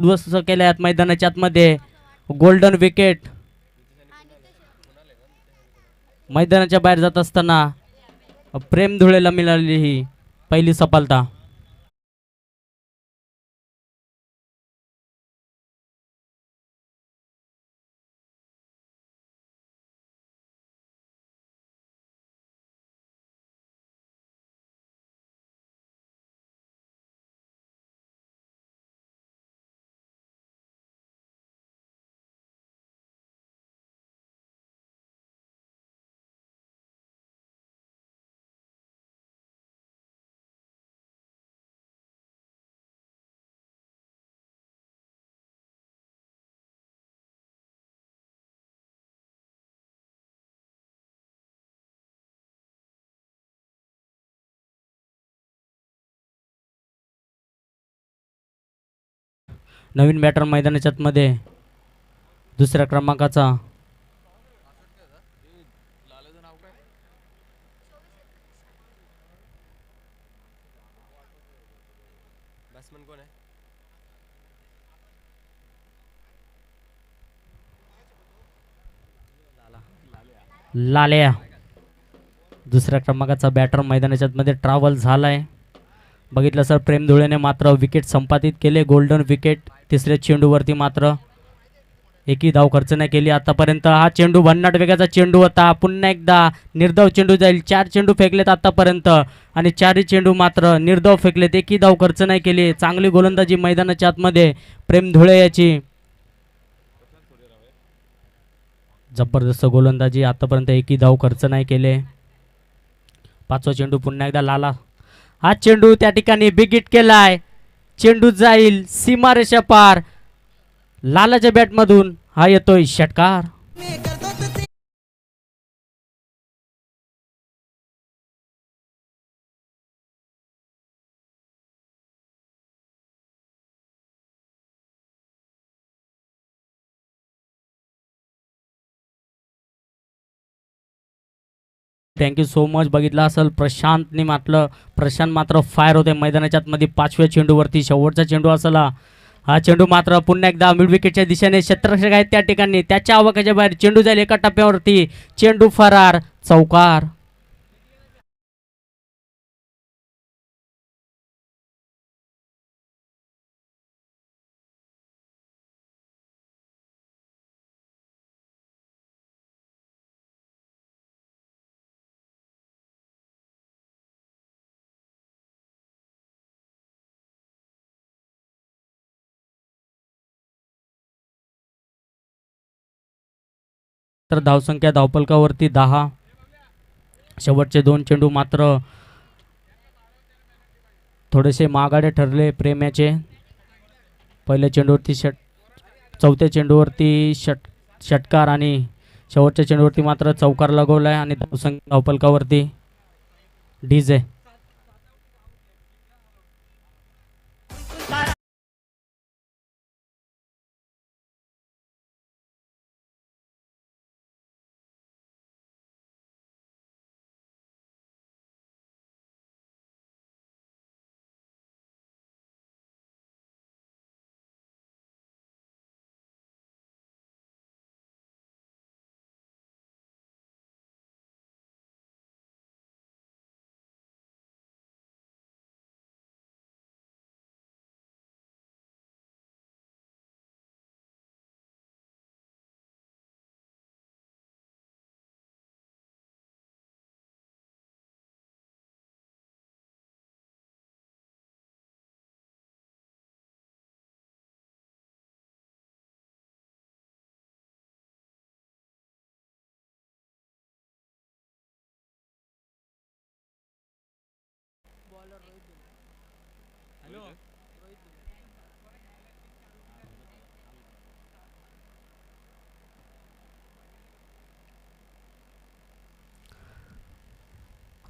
उद्ध्वस्त केल्या आहेत मैदानाच्या आतमध्ये. गोल्डन विकेट मैदानाच्या बाहेर जात असताना प्रेम धुळेला मिळालेली ही पहिली सफलता. नवीन बॅटर मैदानाच्या आतमध्ये दुसऱ्या क्रमांकाचा लाल्या. दुसऱ्या क्रमांकाचा बॅटर मैदानाच्या आतमध्ये ट्रॅव्हल झालाय. बघितलं सर प्रेम धुळेने मात्र विकेट संपादित केले. Golden wicket. तिसऱ्या चेंडूवरती मात्र एकही धाव खर्च नाही केली आतापर्यंत. हा चेंडू भन्नाट वेगाचा चेंडू होता. पुन्हा एकदा निर्धाव चेंडू जाईल. 4 चेंडू फेकलेत आतापर्यंत आणि 4ही चेंडू मात्र निर्धाव फेकलेत. एकही धाव खर्च नाही केली. चांगली गोलंदाजी मैदानाच्या आतमध्ये प्रेम धुळे याची. जबरदस्त गोलंदाजी आतापर्यंत एकही धाव खर्च नाही केले. 5वा चेंडू पुन्हा एकदा लाला. हा चेंडू त्या ठिकाणी बिग हिट केलाय. चेंडू जाईल सीमारेषा पार. लालाच्या बॅटमधून हा येतोय षटकार. Thank you so much. बघितलं असेल प्रशांतने प्रशांत मात्र फायर होते मैदानाच्या आतमध्ये 5व्या चेंडूवरती. शेवटचा चेंडू असला. हा चेंडू मात्र पुन्हा एकदा मिड विकेटच्या दिशेने क्षेत्ररक्षक आहेत त्या ठिकाणी. त्याच्या आवाक्याच्या बाहेर चेंडू जाईल एका टप्प्यावरती. चेंडू फरार. चौकार. तर धावसंख्या धावपलकावरती 10. शेवटचे 2 चेंडू मात्र थोडेसे मागाडे ठरले प्रेम्याचे. पहिल्या चेंडूवरती चौथ्या चेंडूवरती षटकार आणि शेवटच्या चेंडूवरती मात्र चौकार लगवलाय आणि धावसंख्या धावपलकावरती डीजे.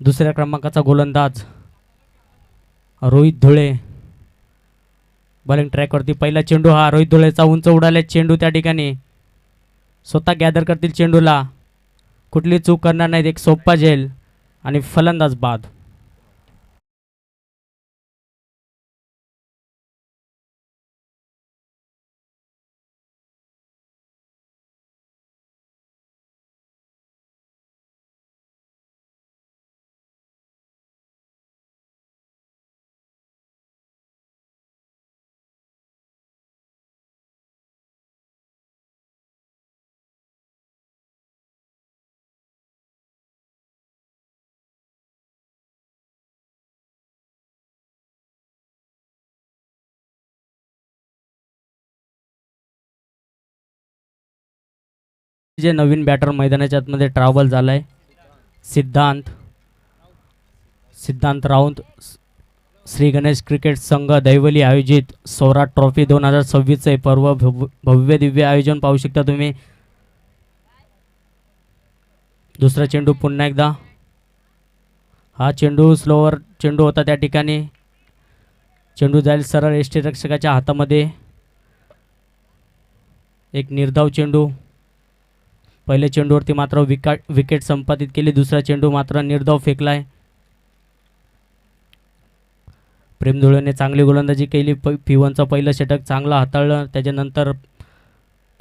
दुसऱ्या क्रमांकाचा गोलंदाज रोहित धुळे बॉलिंग ट्रॅकवरती. पहिला चेंडू हा रोहित धुळेचा उंच उडाला चेंडू त्या ठिकाणी. स्वतः गॅदर करतील चेंडूला. कुठली चूक करणार नाहीत. एक सोप्पा झेल आणि फलंदाज बाद. जे नवीन बॅटर मैदानाच्या आतमध्ये ट्रॅव्हल झालाय सिद्धांत सिद्धांत राऊत श्री गणेश क्रिकेट संघ दैवली आयोजित सौराट ट्रॉफी 2026 पर्व भव्य दिव्य आयोजन पाहू शकता तुम्ही. दुसरा चेंडू पुन्हा एकदा. हा चेंडू स्लोवर चेंडू होता त्या ठिकाणी. चेंडू जाईल सरळ यष्टीरक्षकाच्या हातामध्ये. एक निर्धाव चेंडू. पहिल्या चेंडूवरती मात्र विकेट संपादित केली. दुसरा चेंडू मात्र निर्धाव फेकलाय. प्रेमधुळेने चांगली गोलंदाजी केली. P1चं पहिलं षटक चांगलं हाताळलं. त्याच्यानंतर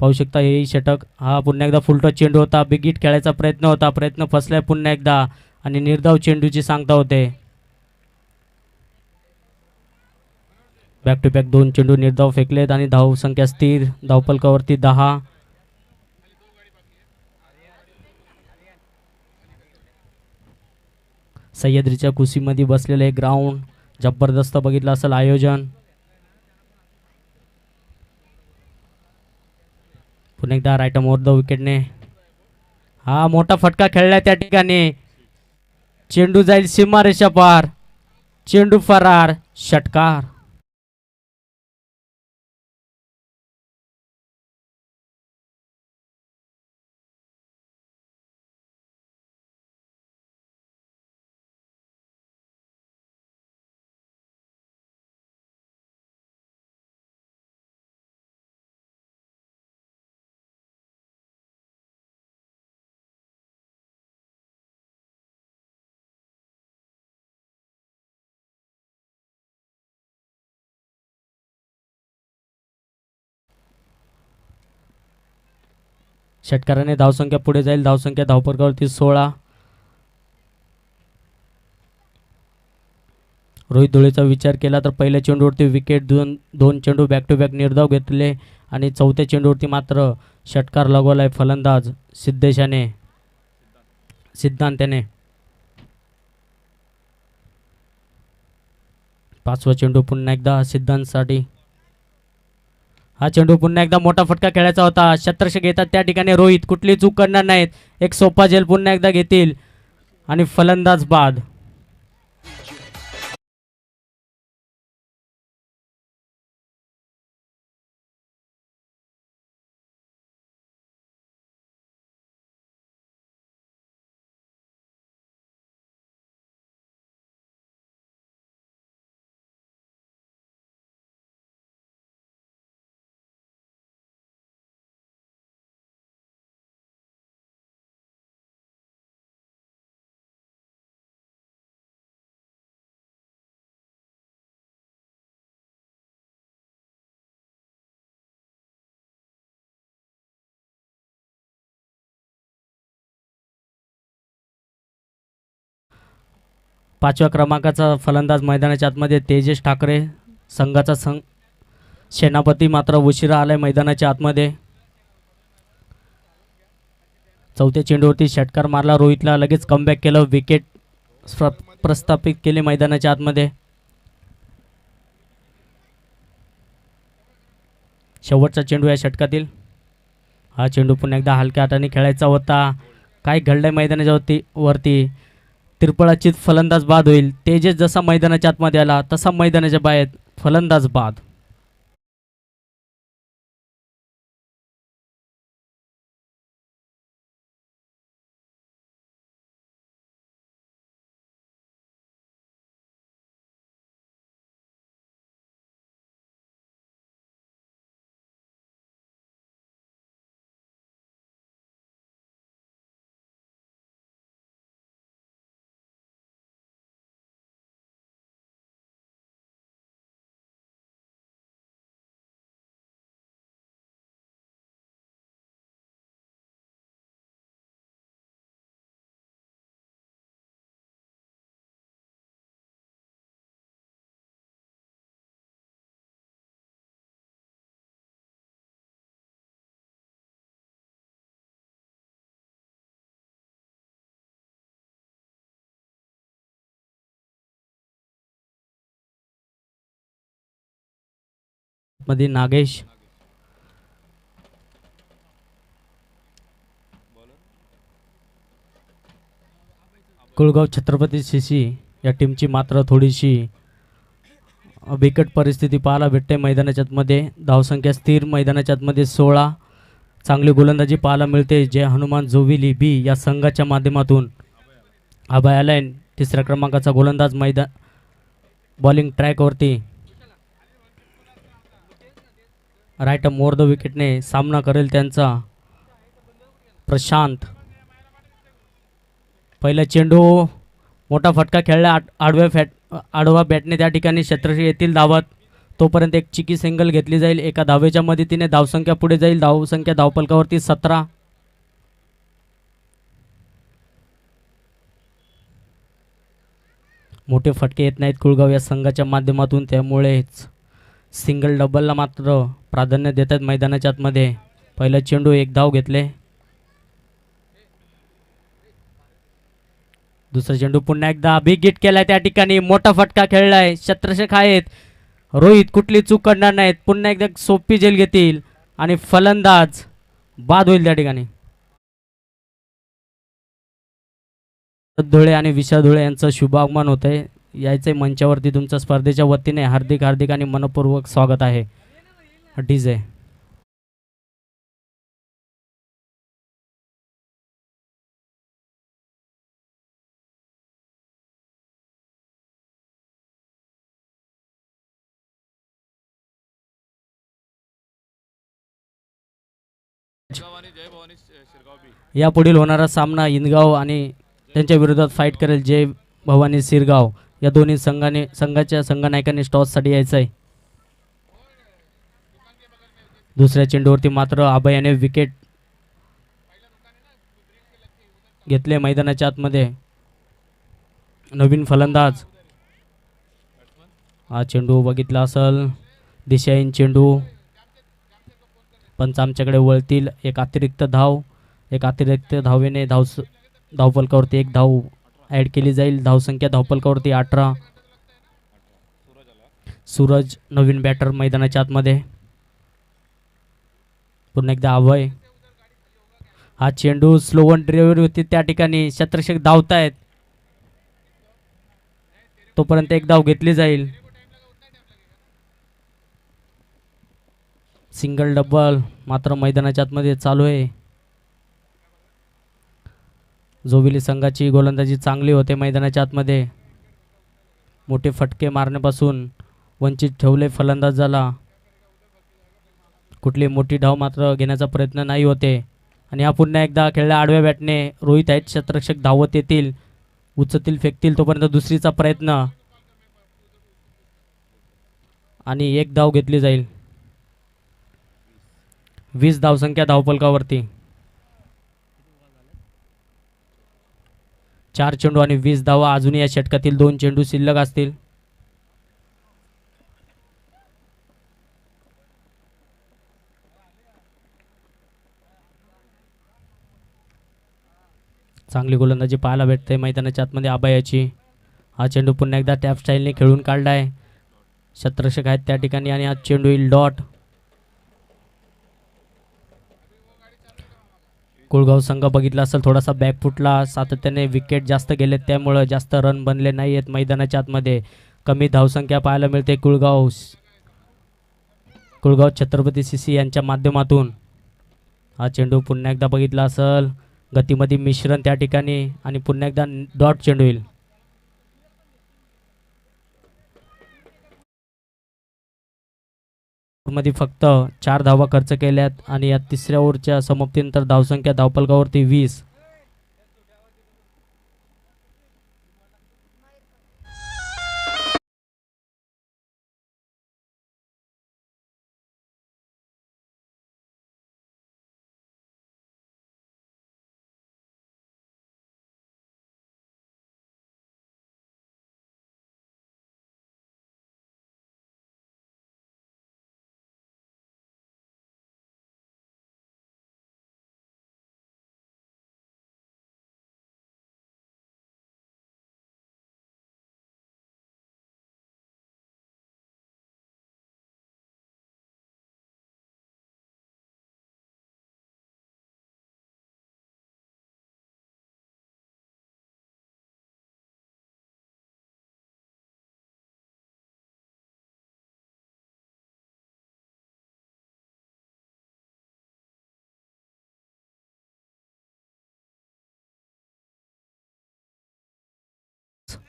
पाहू शकता हेही षटक. हा पुन्हा एकदा फुलटॉस चेंडू होता. बिग हिट खेळायचा प्रयत्न होता. प्रयत्न फसलाय पुन्हा एकदा आणि निर्धाव चेंडूची सांगता होते. बॅक टू बॅक 2 चेंडू निर्धाव फेकलेत आणि धावसंख्या स्थिर. धावफलकावरती 10. सह्याद्रीच्या कुशीमध्ये बसलेलं हे ग्राउंड जबरदस्त बघितलं असेल आयोजन. पुन्हा एकदा राईट आर्म ओव्हर द विकेटने हा मोठा फटका खेळलाय त्या ठिकाणी. चेंडू जाईल सीमारेषा पार. चेंडू फरार. षटकार. षटकाराने धावसंख्या पुढे जाईल. धावसंख्या धावफलकावरती 16. रोहित धुळेचा विचार केला तर पहिल्या चेंडूवरती विकेट. दोन चेंडू बॅक टू बॅक निर्धाव घेतले आणि चौथ्या चेंडूवरती मात्र षटकार लगवलाय फलंदाज सिद्धांताने. 5वा चेंडू पुन्हा एकदा सिद्धांतसाठी. हा चेंडू पुन्हा एकदा मोठा फटका खेळायचा होता. शतरक्षक घेतात त्या ठिकाणी रोहित. कुठली चूक करणार नाहीत. एक सोपा झेल पुन्हा एकदा घेतील आणि फलंदाज बाद. पाचव्या क्रमांकाचा फलंदाज मैदानाच्या आतमध्ये तेजस ठाकरे. संघाचा सेनापती मात्र उशिरा आलाय मैदानाच्या आतमध्ये. चौथ्या चेंडूवरती षटकार मारला रोहितला. लगेच कमबॅक केलं. विकेट प्रस्थापित केले मैदानाच्या आतमध्ये. शेवटचा चेंडू या षटकातील. हा चेंडू पुन्हा एकदा हलक्या हाताने खेळायचा होता. काय घडलंय मैदानाच्या वरती. तिरपळाचीत फलंदाज बाद होईल. तेजस जसा मैदानाच्या आतमध्ये आला तसा मैदानाच्या बाहेर फलंदाज बाद. मध्ये नागेश. कुळगाव छत्रपती शिशी या टीमची मात्र थोडीशी बिकट परिस्थिती पाहायला भेटते मैदानाच्या आतमध्ये. धावसंख्या स्थिर मैदानाच्या आतमध्ये 16. चांगली गोलंदाजी पाहायला मिळते जय हनुमान जोविली बी या संघाच्या माध्यमातून. अभय आलाय तिसऱ्या क्रमांकाचा गोलंदाज मैदान बॉलिंग ट्रॅकवरती. राईट मोर द विकेटने सामना करेल त्यांचा प्रशांत. पहिला चेंडू मोठा फटका खेळला आडवा बॅटने त्या ठिकाणी क्षेत्ररक्षक येथील धावत. तोपर्यंत एक चिकी सिंगल घेतली जाईल. एका धावेच्या मदतीने धावसंख्या पुढे जाईल. धावसंख्या धावफलकावरती 17. मोठे फटके येत नाहीत कुळगाव या संघाच्या माध्यमातून, त्यामुळेच सिंगल डबलला मात्र प्राधान्य देतात मैदानाच्या आतमध्ये. पहिला चेंडू एक धाव घेतले. दुसरा चेंडू पुन्हा एकदा बिग हिट केलाय त्या ठिकाणी. मोठा फटका खेळलाय. क्षेत्ररक्षक आहेत रोहित, कुठली चूक करणार नाहीत. पुन्हा एकदा सोपी झेल घेतील आणि फलंदाज बाद होईल त्या ठिकाणी. धुळे आणि विशाल धुळे यांचं शुभ आगमन होत आहे. यायचे मंचावरती तुमच्या स्पर्धेच्या वतीने हार्दिक हार्दिक आणि मनपूर्वक स्वागत आहे. डीजे या पुढील होणारा सामना इंदगाव आणि त्यांच्या विरोधात फाईट करेल जय भवानी सिरगाव या दोन्ही संघाच्या संघनायकांनी टॉससाठी यायचं आहे. दुसऱ्या चेंडूवरती मात्र अभय याने विकेट घेतले मैदानाच्या आतमध्ये. नवीन फलंदाज. हा चेंडू बघितला असेल दिशाहीन चेंडू. पंच आमच्याकडे वळतील. एक अतिरिक्त धावेने धावफलकावरती एक धाव ॲड केली जाईल. धावसंख्या धावफलकावरती 18. सूरज नवीन बॅटर मैदानाच्या आतमध्ये. पुन्हा एकदा अभय. हा चेंडू स्लो वन ड्रायव्हर होती त्या ठिकाणी. क्षेत्ररक्षक धावतायत. तोपर्यंत एक धाव घेतली जाईल. सिंगल डबल मात्र मैदानाच्या आतमध्ये चालू आहे. जोविली संघाची गोलंदाजी चांगली होते मैदानाच्या आतमध्ये. मोठे फटके मारण्यापासून वंचित ठेवले फलंदाजाला. कुठली मोठी धाव मात्र घेण्याचा प्रयत्न नाही होते. आणि हा पुन्हा एकदा खेळला आडव्या बॅटने. रोहित आहेत क्षेत्ररक्षक धावत येतील, उचलतील, फेकतील. तोपर्यंत दुसरीचा प्रयत्न आणि एक धाव घेतली जाईल. 20 धावसंख्या धावफलकावरती. 4 चेंडू आणि 20 धावा. अजूनही या षटकातील 2 चेंडू शिल्लक असतील. चांगली गोलंदाजी पाहायला भेटते मैदानाच्या आतमध्ये अभयाची. हा चेंडू पुन्हा एकदा टॅप स्टाईलने खेळून काढलाय. क्षेत्ररक्षक आहेत त्या ठिकाणी आणि हा चेंडू येईल डॉट. कुळगाव संघ बघितला असेल थोडासा बॅकफुटला. सातत्याने विकेट जास्त गेलेत त्यामुळं जास्त रन बनले नाही आहेत मैदानाच्या आतमध्ये. कमी धावसंख्या पाहायला मिळते कुळगाव छत्रपती शिशी यांच्या माध्यमातून. हा चेंडू पुन्हा एकदा बघितला असेल गतीमध्ये मिश्रण त्या ठिकाणी आणि पुन्हा एकदा डॉट चेंडू येईल. मध्ये फक्त 4 धावा खर्च केल्यात आणि या तिसऱ्या ओव्हरच्या समाप्तीनंतर धावसंख्या धावफलकावरती 20.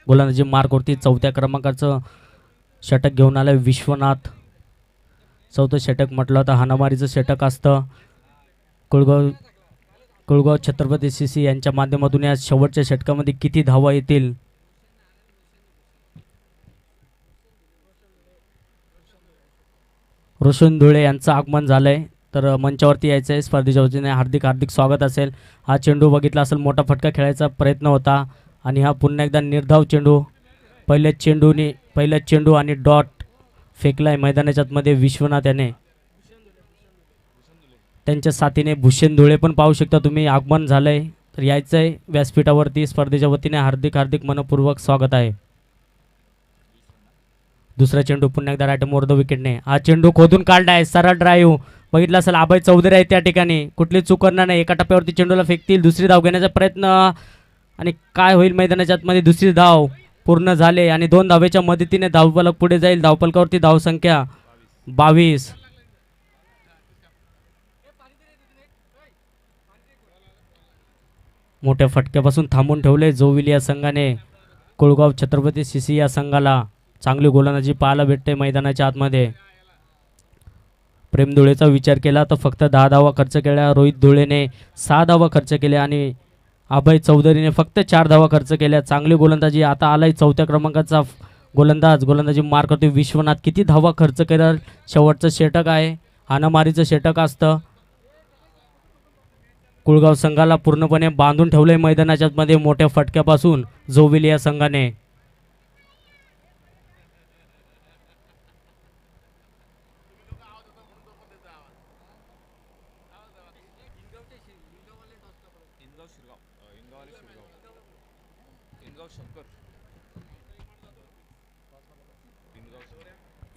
गोलंदाजी मार्कवरती 4थ्या क्रमांकाचं षटक घेऊन आलं विश्वनाथ. 4थं षटक म्हटलं तर हाणामारीचं षटक असतं. कुळगाव कुळगाव छत्रपती सीसी यांच्या माध्यमातून या शेवटच्या षटकामध्ये किती धावा येतील. रोशन धुळे यांचं आगमन झालंय, तर मंचावरती यायचं आहे. स्पर्धेच्या वतीने हार्दिक हार्दिक स्वागत असेल. हा चेंडू बघितला असेल, मोठा फटका खेळायचा प्रयत्न होता आणि हा पुन्हा एकदा निर्धाव चेंडू. पहिल्याच चेंडू आणि डॉट फेकलाय मैदानाच्या आतमध्ये विश्वनाथ याने. त्यांच्या साथीने भूषण धुळे पण पाहू शकता तुम्ही, आगमन झालंय. तर यायचं आहे व्यासपीठावरती. स्पर्धेच्या वतीने हार्दिक हार्दिक मनपूर्वक स्वागत आहे. दुसरा चेंडू पुन्हा एकदा राईट मोर द विकेटने. हा चेंडू खोदून काढलाय, सरळ ड्राईव्ह. बघितलं असेल अभय चौधरी आहे त्या ठिकाणी, कुठली चूक करणार नाही. एका टप्प्यावरती चेंडूला फेकतील, दुसरी धाव घेण्याचा प्रयत्न आणि काय होईल मैदानाच्या आतमध्ये. दुसरी धाव पूर्ण झाले आणि 2 धावेच्या मदतीने धावफलक पुढे जाईल. धावफलकावरती धावसंख्या 22. मोठ्या फटक्यापासून थांबून ठेवले जोविली या संघाने. कुळगाव छत्रपती सीसी या संघाला चांगली गोलंदाजी पाहायला भेटते मैदानाच्या आतमध्ये. प्रेम धुळेचा विचार केला तर फक्त 10 धावा खर्च केल्या. रोहित धुळेने 6 धावा खर्च केल्या आणि अभय चौधरीने फक्त 4 धावा खर्च केल्या. चांगली गोलंदाजी. आता आलाय 4थ्या क्रमांकाचा गोलंदाजी मार्क करतो विश्वनाथ. किती धावा खर्च केल्या. शेवटचं षटक आहे, हाणामारीचं षटक असतं. कुळगाव संघाला पूर्णपणे बांधून ठेवलंय मैदानाच्या मध्ये मोठ्या फटक्यापासून जोविली या संघाने.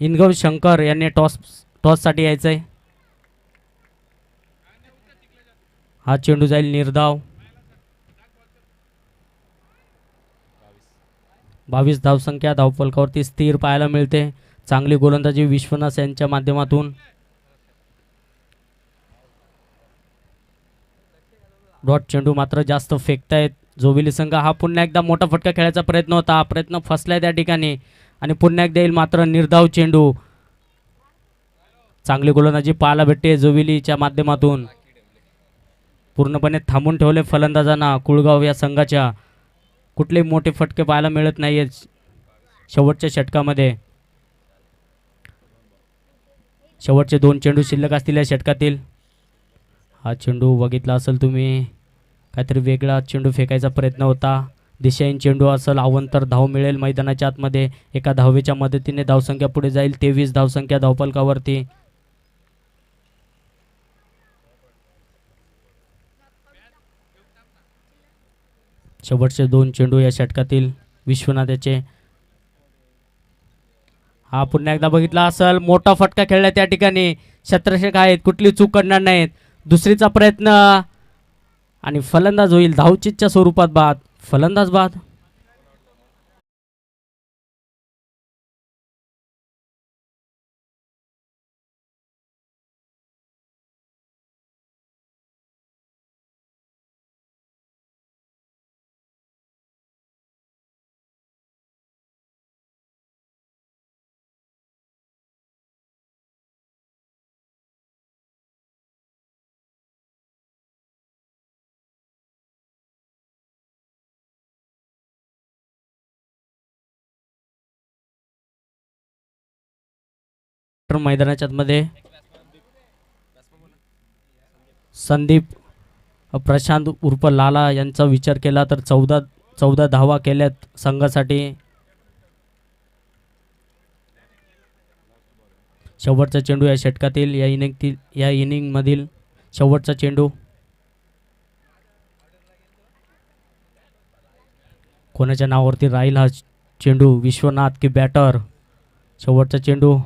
इनगव शंकर यांनी टॉससाठी यायचं आहे. हा चेंडू जाईल निर्धाव. 22 धावसंख्या धावफलकावरती स्थिर पाहायला मिळते. चांगली गोलंदाजी विश्वनाथ यांच्या माध्यमातून. डॉट चेंडू मात्र जास्त फेकतायत जोविली संघ. हा पुन्हा एकदा मोठा फटका खेळायचा प्रयत्न होता, प्रयत्न फसलाय त्या ठिकाणी आणि पुन्हा एकदा येईल मात्र निर्धाव चेंडू. चांगली गोलंदाजी पाहायला भेटते जोविलीच्या माध्यमातून. पूर्णपणे थांबून ठेवले फलंदाजांना कुळगाव या संघाच्या. कुठलेही मोठे फटके पाहायला मिळत नाहीये शेवटच्या षटकामध्ये. शेवटचे 2 चेंडू शिल्लक असतील या षटकातील. हा चेंडू बघितला असेल तुम्ही, काहीतरी वेगळा चेंडू फेकायचा प्रयत्न होता. दिशाहीन चेंडू असेल, अवंतर धाव मिळेल मैदानाच्या आतमध्ये. एका धावेच्या मदतीने धावसंख्या पुढे जाईल. 23 धावसंख्या धावफलकावरती. शेवटचे 2 चेंडू या षटकातील विश्वनाथाचे. हा पुन्हा एकदा बघितला असेल, मोठा फटका खेळला त्या ठिकाणी. क्षेत्ररक्षक आहेत, कुठली चूक करणार नाहीत. दुसरीचा प्रयत्न आणि फलंदाज होईल धावचीतच्या स्वरूपात बाद. फलंदाज बाद. मैदानाच्या मध्ये संदीप प्रशांत उर्फ लाला यांचा विचार केला तर 14 धावा केल्यात संघासाठी. शेवटचा चेंडू या षटकातील या इनिंग मधील शेवटचा चेंडू. कोणाच्या नावावरती राहील हा चेंडू, विश्वनाथ की बॅटर. शेवटचा चेंडू.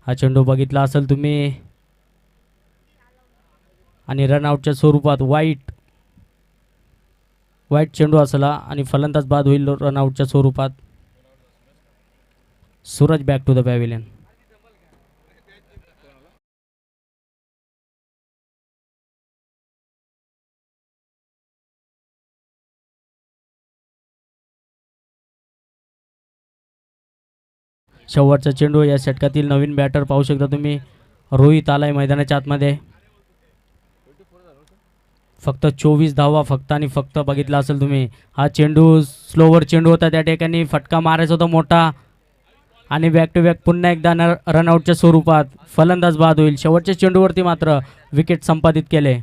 हा चेंडू बघितला असेल तुम्ही आणि रनआउटच्या स्वरूपात वाईट चेंडू असला आणि फलंदाज बाद होईल रनआउटच्या स्वरूपात. Suraj back to the pavilion. शेवटचा चेंडू या षटकातील नवीन बॅटर पाहू शकता तुम्ही, रोहित आलाय मैदानाच्या आतमध्ये. फक्त 24 धावा फक्त आणि फक्त. बघितला असेल तुम्ही, हा चेंडू स्लोवर चेंडू होता, त्या ठिकाणी फटका मारायचा होता मोठा आणि बॅक टू बॅक पुन्हा एकदा रनआउटच्या स्वरूपात फलंदाज बाद होईल. शेवटच्या चेंडूवरती मात्र विकेट संपादित केले.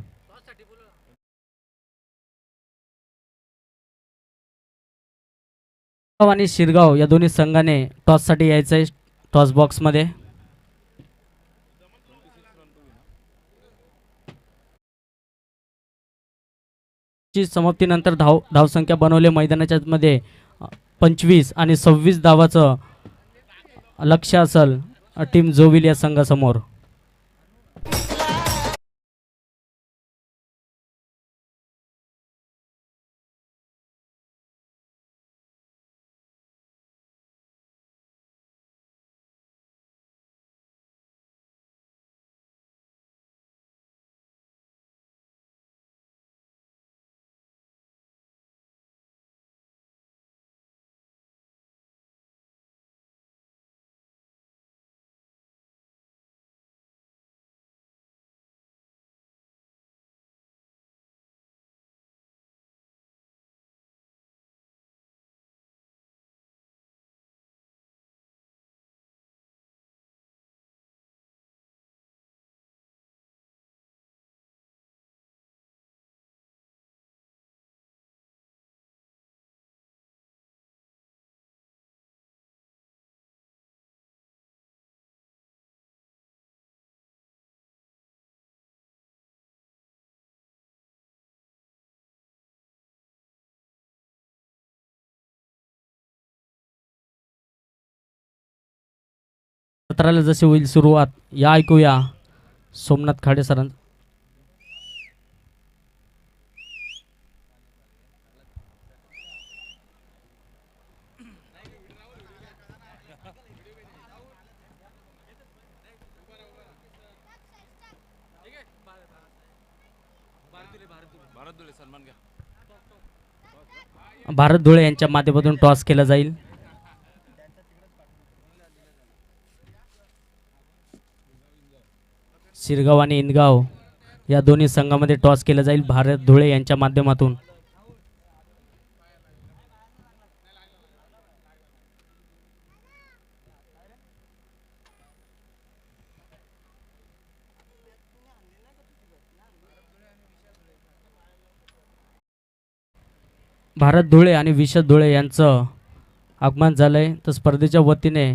आणि शिरगाव या दोन्ही संघाने टॉससाठी यायचं आहे. टॉस बॉक्समध्ये समाप्तीनंतर धावसंख्या बनवले मैदानाच्या मध्ये 25 आणि 26 धावाचं लक्ष्य असेल टीम जोविल या संघासमोर. सत्राला जशी होईल सुरुवात या ऐकूया सोमनाथ खाडे सरांचं. भारत धुळे यांच्या माध्यमातून टॉस केला जाईल. शिरगाव आणि इनगाव या दोन्ही संघामध्ये टॉस केला जाईल भारत धुळे यांच्या माध्यमातून. भारत धुळे आणि विशद धुळे यांचं आगमन झालंय. तर स्पर्धेच्या वतीने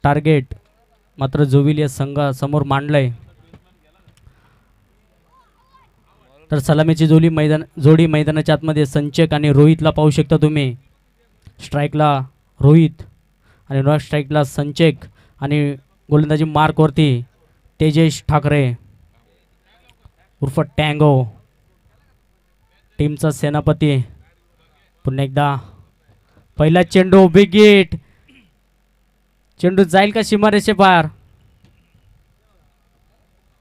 टार्गेट मात्र जोविल या संघासमोर मांडलंय. तर सलामीची जोडी मैदानाच्या आतमध्ये संचेक आणि रोहितला पाहू शकता तुम्ही. स्ट्राईकला रोहित आणि नॉन स्ट्राईकला संचेक आणि गोलंदाजी मार्कवरती तेजेश ठाकरे उर्फ टँगो टीमचा सेनापती. पुन्हा एकदा पहिला चेंडू विकेट. चेंडू जाईल का सीमारेषे पार.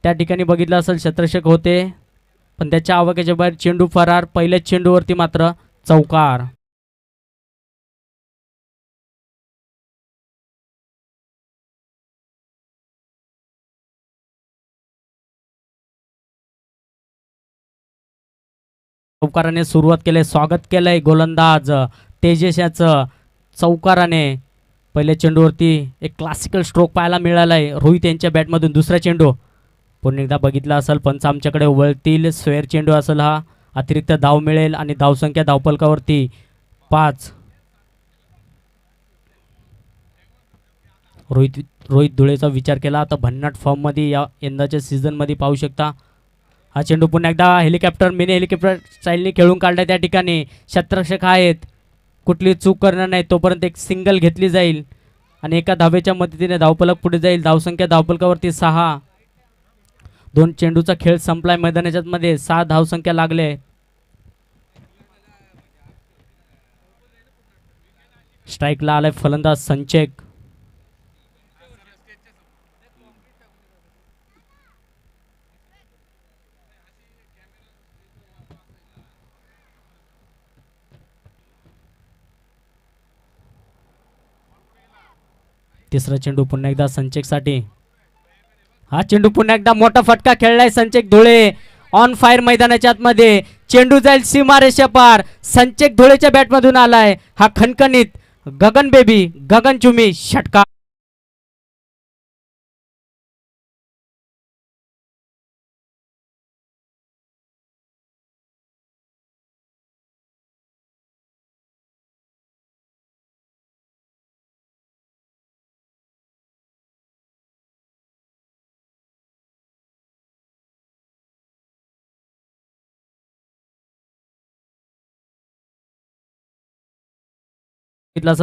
त्या ठिकाणी बघितलं असेल क्षेत्ररक्षक होते पण त्याच्या आवाक्याच्या बाहेर चेंडू फरार. पहिल्या चेंडूवरती मात्र चौकार. चौकाराने सुरुवात केले. स्वागत केलंय गोलंदाज तेजस याचं चौकाराने. पहिल्या चेंडूवरती एक क्लासिकल स्ट्रोक पाहायला मिळालाय रोहित यांच्या बॅटमधून. दुसरा चेंडू पुन्हा एकदा बघितला असेल पंच आमच्याकडे वळतील. स्क्वेअर चेंडू असेल हा. अतिरिक्त धाव मिळेल आणि धावसंख्या धावफलकावरती 5. रोहित धुळेचा विचार केला आता भन्नाट फॉर्ममध्ये या यंदाच्या सीझनमध्ये पाहू शकता. हा चेंडू पुन्हा एकदा हेलिकॉप्टर मिनी हेलिकॉप्टर स्टाईलने खेळून काढलाय. त्या ठिकाणी क्षेत्ररक्षक आहेत. कुठली चूक करणार नाही तोपर्यंत एक सिंगल घेतली जाईल आणि एका धावेच्या मदतीने धावफलक पुढे जाईल. धावसंख्या धावफलकावरती 6. 2 चेंडूचा खेळ संपलाय मैदानाच्या मध्ये. 6 धावसंख्या लागले. स्ट्राईकला आलाय फलंदाज संचेक. तिसरा चेंडू पुन्हा एकदा संचेकसाठी. हा चेंडू पुन्हा एकदा मोठा फटका खेळलाय संचेक धुळे. ऑन फायर मैदानाच्या आतमध्ये चेंडू जाईल सीमारेषा पार. संचेक धुळेच्या बॅटमधून आलाय हा खणखणीत गगन बेबी गगनचुंबी षटकार.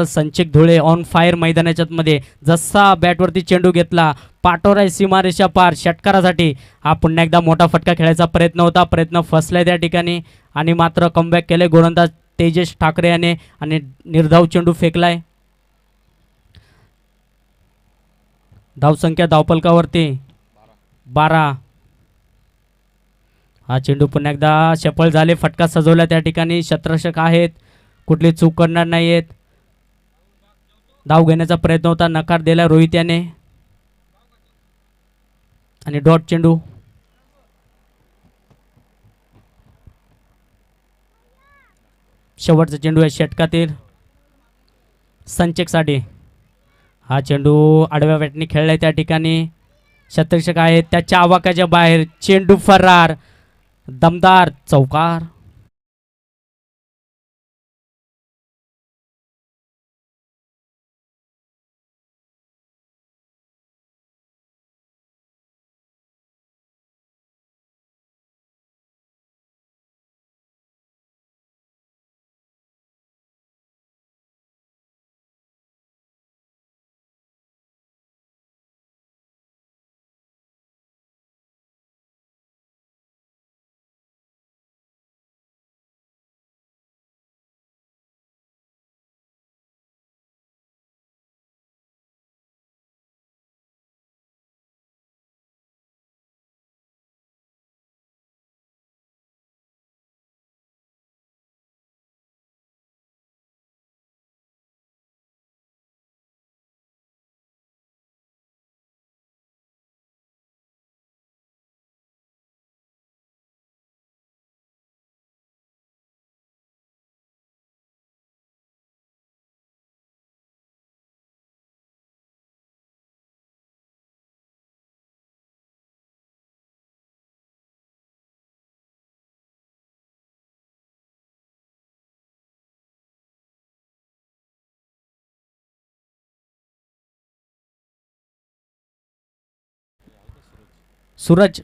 संचेक धुळे ऑन फायर मैदानाच्या मध्ये. जसा बॅटवरती चेंडू घेतला पाठोराय सीमारेषा पार षटकारासाठी. हा पुन्हा एकदा मोठा फटका खेळायचा प्रयत्न होता. प्रयत्न फसलाय त्या ठिकाणी आणि मात्र कमबॅक केले गोलंदाज तेजस ठाकरे याने आणि निर्धाव चेंडू फेकलाय. धावसंख्या धावफलकावरती 12. हा चेंडू पुन्हा एकदा सफल झाले. फटका सजवला त्या ठिकाणी. क्षेत्ररक्षक आहेत कुठली चूक करणार नाहीयेत. धाव घेण्याचा प्रयत्न होता नकार दिला रोहित याने आणि डॉट चेंडू. शेवटचा चेंडू आहे षटकातील संचेकसाठी. हा चेंडू आडव्या बॅटने खेळलाय त्या ठिकाणी. क्षेत्ररक्षक आहेत त्याच्या आवाक्याच्या बाहेर. चेंडू फरार. दमदार चौकार. सूरज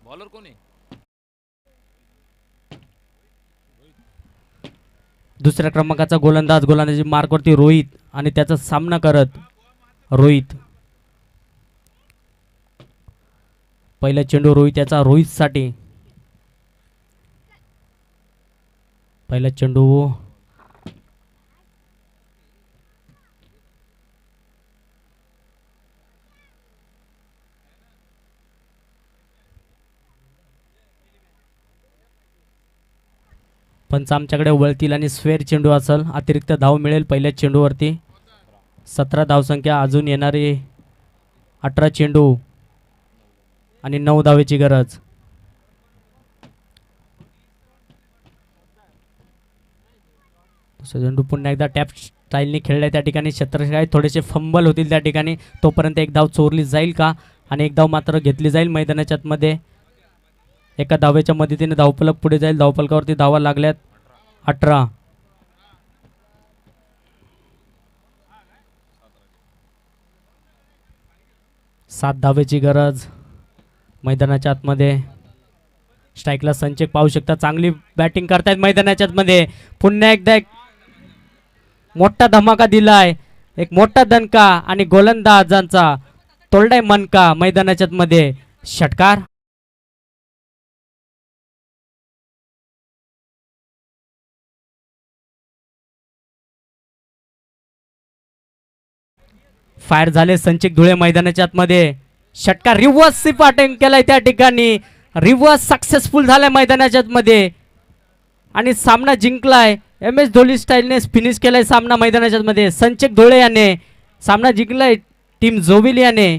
बॉलर कोण आहे. दुसऱ्या क्रमांकाचा गोलंदाजी मार्कवरती रोहित आणि त्याचा सामना करत रोहित. पहिला चेंडू रोहित याचा रोहितसाठी. पहिला चेंडू पंच आमच्याकडे वळतील आणि स्क्वेअर चेंडू असेल. अतिरिक्त धाव मिळेल पहिल्या चेंडूवरती. 17 धावसंख्या, अजून येणारी 18 चेंडू आणि 9 धावेची गरज. चेंडू पुन्हा एकदा टॅप स्टाईलने खेळलाय त्या ठिकाणी. क्षेत्ररक्षक थोडेसे फंबल होतील त्या ठिकाणी. तोपर्यंत एक धाव चोरली जाईल का आणि एक धाव मात्र घेतली जाईल मैदानाच्या आतमध्ये. एका धावेच्या मदतीने धावफलक पुढे जाईल. धावफलकावरती धावा लागल्यात 18. सात धावेची गरज मैदानाच्या आतमध्ये. स्ट्राईकला संचेक पाहू शकता, चांगली बॅटिंग करतायत मैदानाच्या आतमध्ये. पुन्हा एकदा एक मोठा धमाका दिलाय, एक मोठा दणका आणि गोलंदाजांचा तोलडाय मनका मैदानाच्या आतमध्ये. षटकार. फायर झाले संचिक धुळे मैदानाच्या आतमध्ये. षटकार रिव्हर्स अटेम्प्ट केलाय त्या ठिकाणी. रिव्हर्स सक्सेसफुल झालाय मैदानाच्या आतमध्ये आणि सामना जिंकलाय. MS धोनी स्टाईलने फिनिश केलाय सामना मैदानाच्या आतमध्ये. संचिक धुळे याने सामना जिंकलाय टीम जोविल याने.